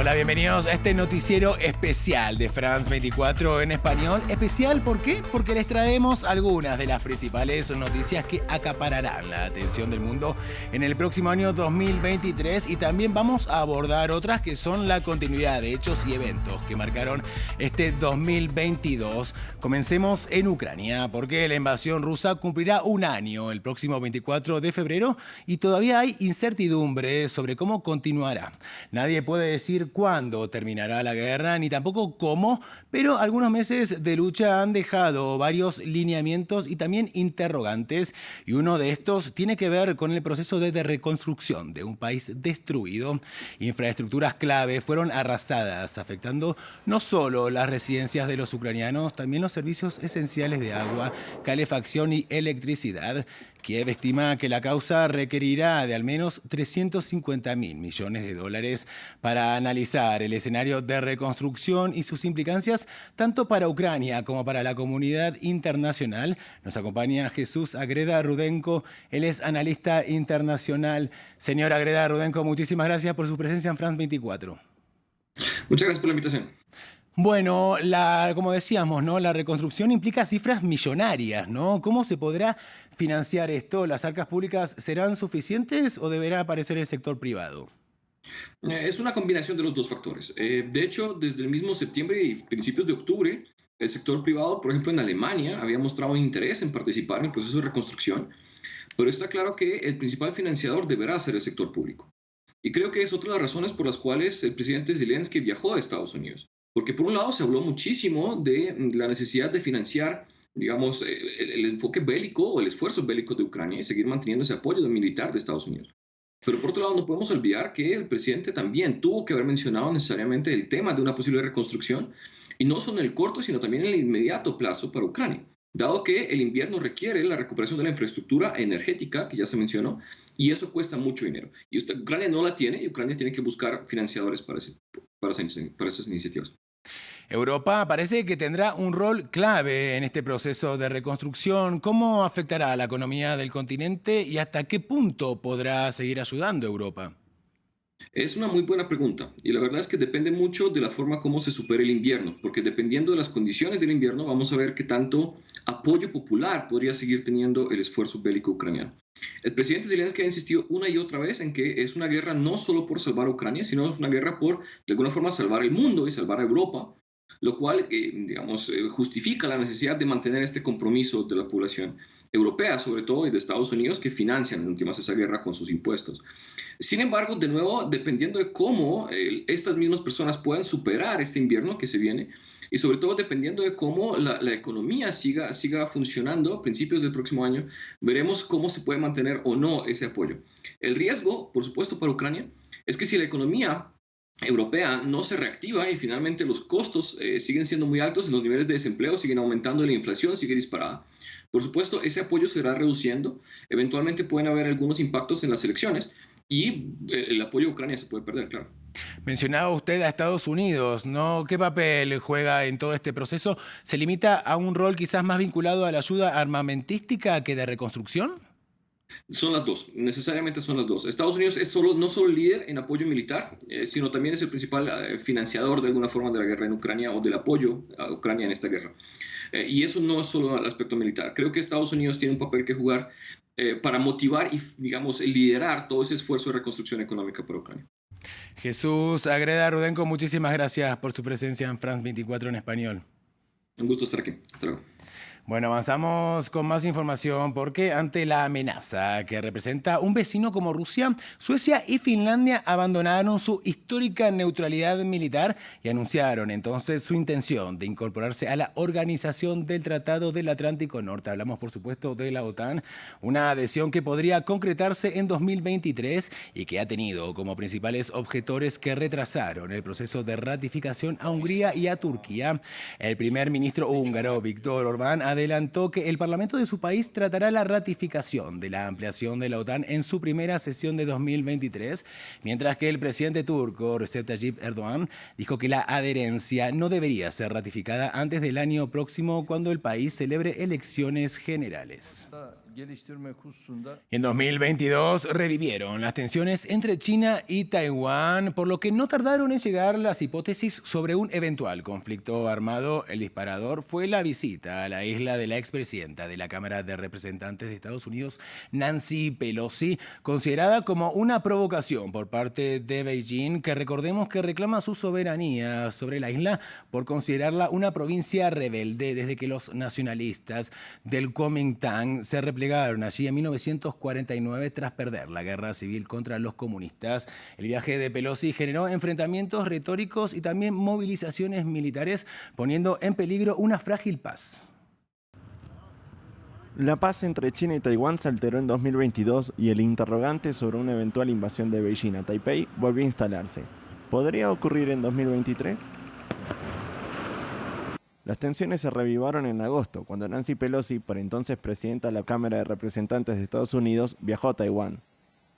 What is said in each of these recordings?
Hola, bienvenidos a este noticiero especial de France 24 en español. ¿Especial por qué? Porque les traemos algunas de las principales noticias que acapararán la atención del mundo en el próximo año 2023 y también vamos a abordar otras que son la continuidad de hechos y eventos que marcaron este 2022. Comencemos en Ucrania porque la invasión rusa cumplirá un año el próximo 24 de febrero y todavía hay incertidumbre sobre cómo continuará. Nadie puede decir cuándo terminará la guerra, ni tampoco cómo, pero algunos meses de lucha han dejado varios lineamientos y también interrogantes, y uno de estos tiene que ver con el proceso de reconstrucción de un país destruido. Infraestructuras clave fueron arrasadas, afectando no solo las residencias de los ucranianos, también los servicios esenciales de agua, calefacción y electricidad. Kiev estima que la causa requerirá de al menos 350.000 millones de dólares para analizar el escenario de reconstrucción y sus implicancias tanto para Ucrania como para la comunidad internacional. Nos acompaña Jesús Agreda Rudenko, él es analista internacional. Señor Agreda Rudenko, muchísimas gracias por su presencia en France 24. Muchas gracias por la invitación. Bueno, como decíamos, ¿no? La reconstrucción implica cifras millonarias, ¿no? ¿Cómo se podrá financiar esto? ¿Las arcas públicas serán suficientes o deberá aparecer el sector privado? Es una combinación de los dos factores. De hecho, desde el mismo septiembre y principios de octubre, el sector privado, por ejemplo en Alemania, había mostrado interés en participar en el proceso de reconstrucción, pero está claro que el principal financiador deberá ser el sector público. Y creo que es otra de las razones por las cuales el presidente Zelensky viajó a Estados Unidos. Porque por un lado se habló muchísimo de la necesidad de financiar, digamos, el enfoque bélico o el esfuerzo bélico de Ucrania y seguir manteniendo ese apoyo militar de Estados Unidos. Pero por otro lado no podemos olvidar que el presidente también tuvo que haber mencionado necesariamente el tema de una posible reconstrucción, y no solo en el corto, sino también en el inmediato plazo para Ucrania, dado que el invierno requiere la recuperación de la infraestructura energética, que ya se mencionó, y eso cuesta mucho dinero. Y Ucrania no la tiene, y Ucrania tiene que buscar financiadores para esas iniciativas. Europa parece que tendrá un rol clave en este proceso de reconstrucción. ¿Cómo afectará a la economía del continente y hasta qué punto podrá seguir ayudando a Europa? Es una muy buena pregunta y la verdad es que depende mucho de la forma como se supere el invierno, porque dependiendo de las condiciones del invierno vamos a ver qué tanto apoyo popular podría seguir teniendo el esfuerzo bélico ucraniano. El presidente Zelensky ha insistido una y otra vez en que es una guerra no solo por salvar a Ucrania, sino es una guerra por, de alguna forma, salvar el mundo y salvar a Europa, lo cual, justifica la necesidad de mantener este compromiso de la población europea, sobre todo, y de Estados Unidos, que financian en últimas esa guerra con sus impuestos. Sin embargo, de nuevo, dependiendo de cómo estas mismas personas puedan superar este invierno que se viene, y sobre todo dependiendo de cómo la economía siga funcionando a principios del próximo año, veremos cómo se puede mantener o no ese apoyo. El riesgo, por supuesto, para Ucrania, es que si la economía europea no se reactiva y finalmente los costos siguen siendo muy altos, los niveles de desempleo siguen aumentando y la inflación sigue disparada. Por supuesto, ese apoyo se irá reduciendo, eventualmente pueden haber algunos impactos en las elecciones y el apoyo a Ucrania se puede perder, claro. Mencionaba usted a Estados Unidos, ¿no? ¿Qué papel juega en todo este proceso? ¿Se limita a un rol quizás más vinculado a la ayuda armamentística que de reconstrucción? Son las dos, necesariamente son las dos. Estados Unidos es no solo líder en apoyo militar, sino también es el principal financiador de alguna forma de la guerra en Ucrania o del apoyo a Ucrania en esta guerra. Y eso no es solo el aspecto militar. Creo que Estados Unidos tiene un papel que jugar para motivar y, digamos, liderar todo ese esfuerzo de reconstrucción económica para Ucrania. Jesús Agreda Rudenko, muchísimas gracias por su presencia en France 24 en español. Un gusto estar aquí. Hasta luego. Bueno, avanzamos con más información porque ante la amenaza que representa un vecino como Rusia, Suecia y Finlandia abandonaron su histórica neutralidad militar y anunciaron entonces su intención de incorporarse a la Organización del Tratado del Atlántico Norte. Hablamos, por supuesto, de la OTAN, una adhesión que podría concretarse en 2023 y que ha tenido como principales objetores que retrasaron el proceso de ratificación a Hungría y a Turquía. El primer ministro húngaro, Viktor Orbán, ha adelantó que el Parlamento de su país tratará la ratificación de la ampliación de la OTAN en su primera sesión de 2023, mientras que el presidente turco, Recep Tayyip Erdogan, dijo que la adherencia no debería ser ratificada antes del año próximo, cuando el país celebre elecciones generales. En 2022 revivieron las tensiones entre China y Taiwán, por lo que no tardaron en llegar las hipótesis sobre un eventual conflicto armado. El disparador fue la visita a la isla de la expresidenta de la Cámara de Representantes de Estados Unidos, Nancy Pelosi, considerada como una provocación por parte de Beijing, que recordemos que reclama su soberanía sobre la isla por considerarla una provincia rebelde desde que los nacionalistas del Kuomintang se replegaron allí en 1949 tras perder la guerra civil contra los comunistas. El viaje de Pelosi generó enfrentamientos retóricos y también movilizaciones militares, poniendo en peligro una frágil paz. La paz entre China y Taiwán se alteró en 2022 y el interrogante sobre una eventual invasión de Beijing a Taipei volvió a instalarse. ¿Podría ocurrir en 2023? Las tensiones se reavivaron en agosto, cuando Nancy Pelosi, por entonces presidenta de la Cámara de Representantes de Estados Unidos, viajó a Taiwán.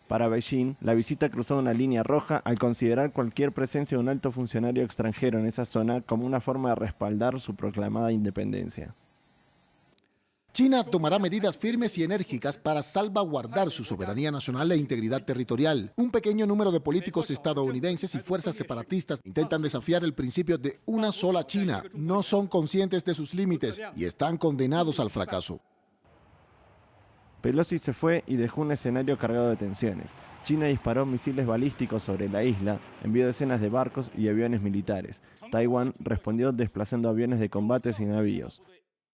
Para Beijing, la visita cruzó una línea roja al considerar cualquier presencia de un alto funcionario extranjero en esa zona como una forma de respaldar su proclamada independencia. China tomará medidas firmes y enérgicas para salvaguardar su soberanía nacional e integridad territorial. Un pequeño número de políticos estadounidenses y fuerzas separatistas intentan desafiar el principio de una sola China. No son conscientes de sus límites y están condenados al fracaso. Pelosi se fue y dejó un escenario cargado de tensiones. China disparó misiles balísticos sobre la isla, envió decenas de barcos y aviones militares. Taiwán respondió desplazando aviones de combate y navíos.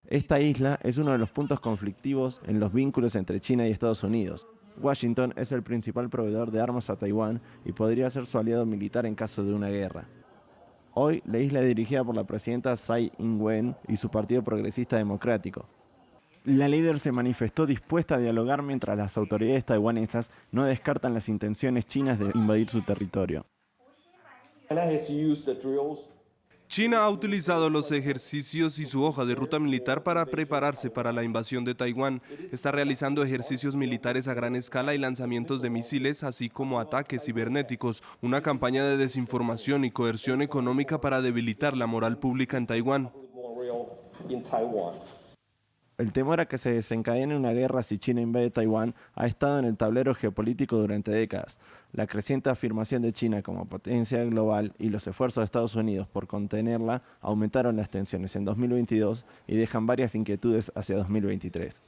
Esta isla es uno de los puntos conflictivos en los vínculos entre China y Estados Unidos. Washington es el principal proveedor de armas a Taiwán y podría ser su aliado militar en caso de una guerra. Hoy, la isla es dirigida por la presidenta Tsai Ing-wen y su Partido Progresista Democrático. La líder se manifestó dispuesta a dialogar mientras las autoridades taiwanesas no descartan las intenciones chinas de invadir su territorio. China ha utilizado los ejercicios y su hoja de ruta militar para prepararse para la invasión de Taiwán. Está realizando ejercicios militares a gran escala y lanzamientos de misiles, así como ataques cibernéticos, una campaña de desinformación y coerción económica para debilitar la moral pública en Taiwán. El temor a que se desencadene una guerra si China invade Taiwán ha estado en el tablero geopolítico durante décadas. La creciente afirmación de China como potencia global y los esfuerzos de Estados Unidos por contenerla aumentaron las tensiones en 2022 y dejan varias inquietudes hacia 2023.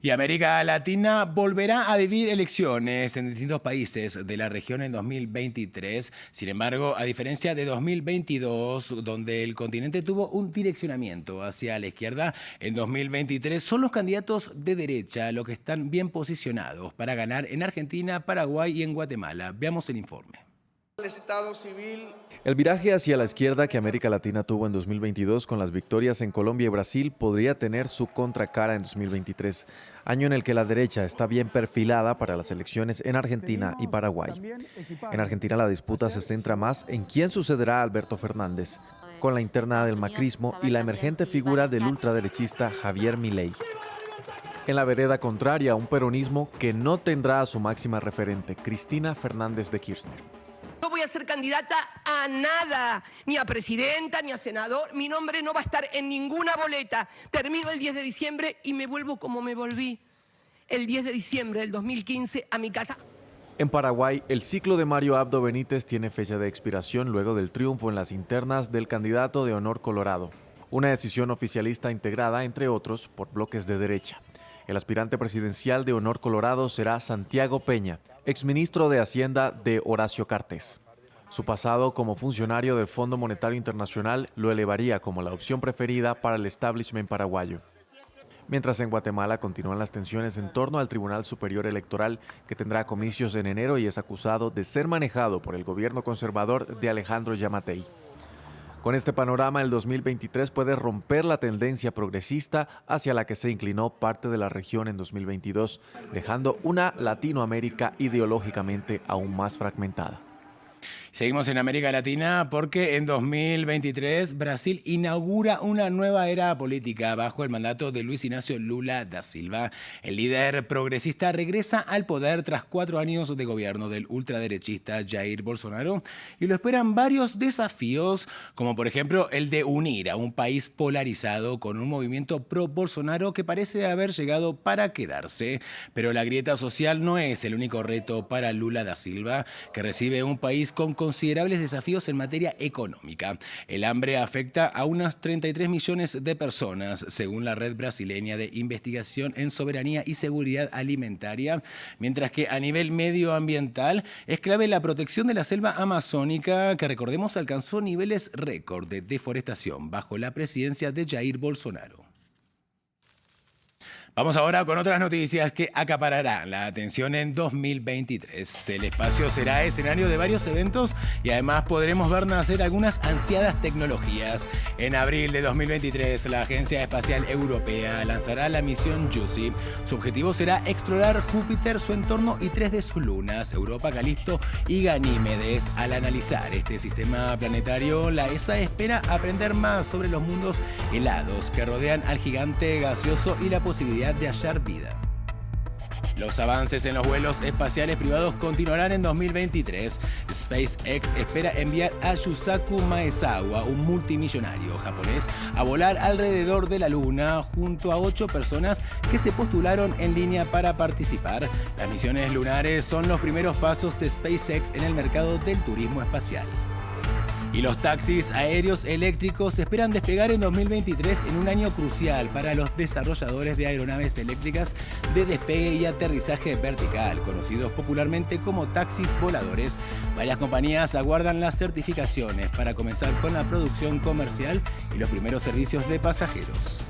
Y América Latina volverá a vivir elecciones en distintos países de la región en 2023. Sin embargo, a diferencia de 2022, donde el continente tuvo un direccionamiento hacia la izquierda, en 2023 son los candidatos de derecha los que están bien posicionados para ganar en Argentina, Paraguay y en Guatemala. Veamos el informe. El viraje hacia la izquierda que América Latina tuvo en 2022 con las victorias en Colombia y Brasil podría tener su contracara en 2023, año en el que la derecha está bien perfilada para las elecciones en Argentina y Paraguay. En Argentina la disputa se centra más en quién sucederá a Alberto Fernández, con la interna del macrismo y la emergente figura del ultraderechista Javier Milei. En la vereda contraria, un peronismo que no tendrá a su máxima referente, Cristina Fernández de Kirchner. No voy a ser candidata a nada, ni a presidenta, ni a senador. Mi nombre no va a estar en ninguna boleta. Termino el 10 de diciembre y me vuelvo como me volví el 10 de diciembre del 2015 a mi casa. En Paraguay, el ciclo de Mario Abdo Benítez tiene fecha de expiración luego del triunfo en las internas del candidato de Honor Colorado. Una decisión oficialista integrada, entre otros, por bloques de derecha. El aspirante presidencial de Honor Colorado será Santiago Peña, exministro de Hacienda de Horacio Cartes. Su pasado como funcionario del Fondo Monetario Internacional lo elevaría como la opción preferida para el establishment paraguayo. Mientras en Guatemala continúan las tensiones en torno al Tribunal Superior Electoral, que tendrá comicios en enero y es acusado de ser manejado por el gobierno conservador de Alejandro Yamatei. Con este panorama, el 2023 puede romper la tendencia progresista hacia la que se inclinó parte de la región en 2022, dejando una Latinoamérica ideológicamente aún más fragmentada. Seguimos en América Latina porque en 2023 Brasil inaugura una nueva era política bajo el mandato de Luis Ignacio Lula da Silva. El líder progresista regresa al poder tras 4 años de gobierno del ultraderechista Jair Bolsonaro y lo esperan varios desafíos, como por ejemplo el de unir a un país polarizado con un movimiento pro-Bolsonaro que parece haber llegado para quedarse. Pero la grieta social no es el único reto para Lula da Silva, que recibe un país con considerables desafíos en materia económica. El hambre afecta a unas 33 millones de personas, según la Red Brasileña de Investigación en Soberanía y Seguridad Alimentaria, mientras que a nivel medioambiental es clave la protección de la selva amazónica, que recordemos alcanzó niveles récord de deforestación bajo la presidencia de Jair Bolsonaro. Vamos ahora con otras noticias que acapararán la atención en 2023. El espacio será escenario de varios eventos y además podremos ver nacer algunas ansiadas tecnologías. En abril de 2023, la Agencia Espacial Europea lanzará la misión JUICE. Su objetivo será explorar Júpiter, su entorno y 3 de sus lunas, Europa, Calisto y Ganímedes. Al analizar este sistema planetario, la ESA espera aprender más sobre los mundos helados que rodean al gigante gaseoso y la posibilidad de hallar vida. Los avances en los vuelos espaciales privados continuarán en 2023. SpaceX espera enviar a Yusaku Maezawa, un multimillonario japonés, a volar alrededor de la Luna junto a 8 personas que se postularon en línea para participar. Las misiones lunares son los primeros pasos de SpaceX en el mercado del turismo espacial. Y los taxis aéreos eléctricos esperan despegar en 2023 en un año crucial para los desarrolladores de aeronaves eléctricas de despegue y aterrizaje vertical, conocidos popularmente como taxis voladores. Varias compañías aguardan las certificaciones para comenzar con la producción comercial y los primeros servicios de pasajeros.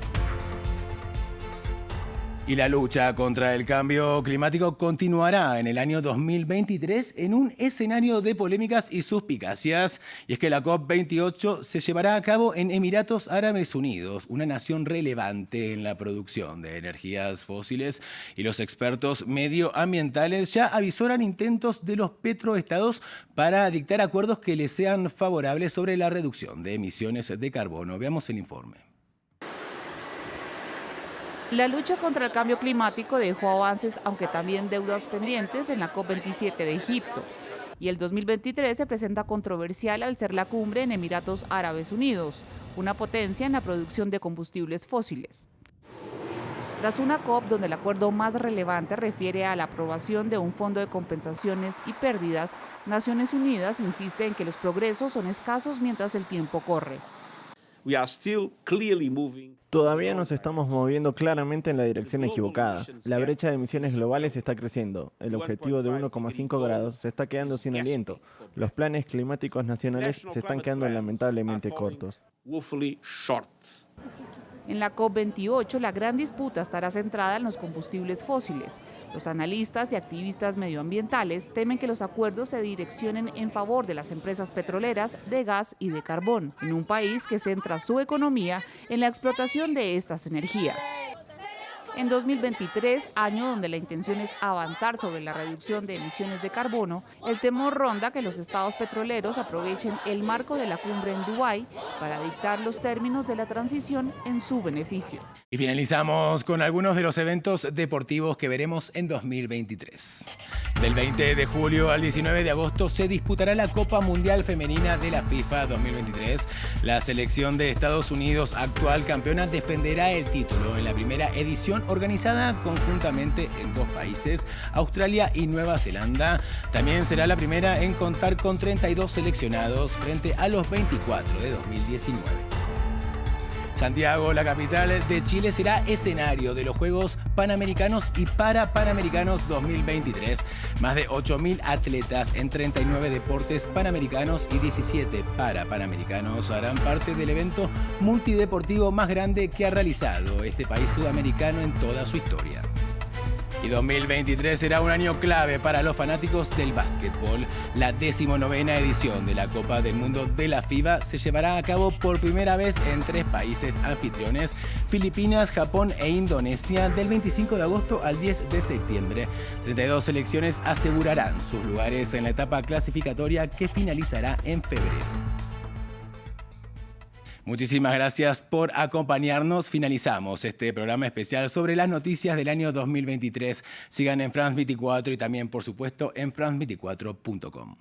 Y la lucha contra el cambio climático continuará en el año 2023 en un escenario de polémicas y suspicacias. Y es que la COP28 se llevará a cabo en Emiratos Árabes Unidos, una nación relevante en la producción de energías fósiles. Y los expertos medioambientales ya avisoran intentos de los petroestados para dictar acuerdos que les sean favorables sobre la reducción de emisiones de carbono. Veamos el informe. La lucha contra el cambio climático dejó avances, aunque también deudas pendientes, en la COP27 de Egipto. Y el 2023 se presenta controversial al ser la cumbre en Emiratos Árabes Unidos, una potencia en la producción de combustibles fósiles. Tras una COP donde el acuerdo más relevante refiere a la aprobación de un fondo de compensaciones y pérdidas, Naciones Unidas insiste en que los progresos son escasos mientras el tiempo corre. Todavía nos estamos moviendo claramente en la dirección equivocada. La brecha de emisiones globales está creciendo. El objetivo de 1,5 grados se está quedando sin aliento. Los planes climáticos nacionales se están quedando lamentablemente cortos. En la COP28, la gran disputa estará centrada en los combustibles fósiles. Los analistas y activistas medioambientales temen que los acuerdos se direccionen en favor de las empresas petroleras, de gas y de carbón, en un país que centra su economía en la explotación de estas energías. En 2023, año donde la intención es avanzar sobre la reducción de emisiones de carbono, el temor ronda que los estados petroleros aprovechen el marco de la cumbre en Dubái para dictar los términos de la transición en su beneficio. Y finalizamos con algunos de los eventos deportivos que veremos en 2023. Del 20 de julio al 19 de agosto se disputará la Copa Mundial Femenina de la FIFA 2023. La selección de Estados Unidos, actual campeona, defenderá el título en la primera edición organizada conjuntamente en 2 países, Australia y Nueva Zelanda. También será la primera en contar con 32 seleccionados frente a los 24 de 2019. Santiago, la capital de Chile, será escenario de los Juegos Panamericanos y Parapanamericanos 2023. Más de 8.000 atletas en 39 deportes panamericanos y 17 parapanamericanos harán parte del evento multideportivo más grande que ha realizado este país sudamericano en toda su historia. Y 2023 será un año clave para los fanáticos del básquetbol. La 19ª edición de la Copa del Mundo de la FIBA se llevará a cabo por primera vez en 3 países anfitriones. Filipinas, Japón e Indonesia del 25 de agosto al 10 de septiembre. 32 selecciones asegurarán sus lugares en la etapa clasificatoria que finalizará en febrero. Muchísimas gracias por acompañarnos. Finalizamos este programa especial sobre las noticias del año 2023. Sigan en France 24 y también, por supuesto, en france24.com.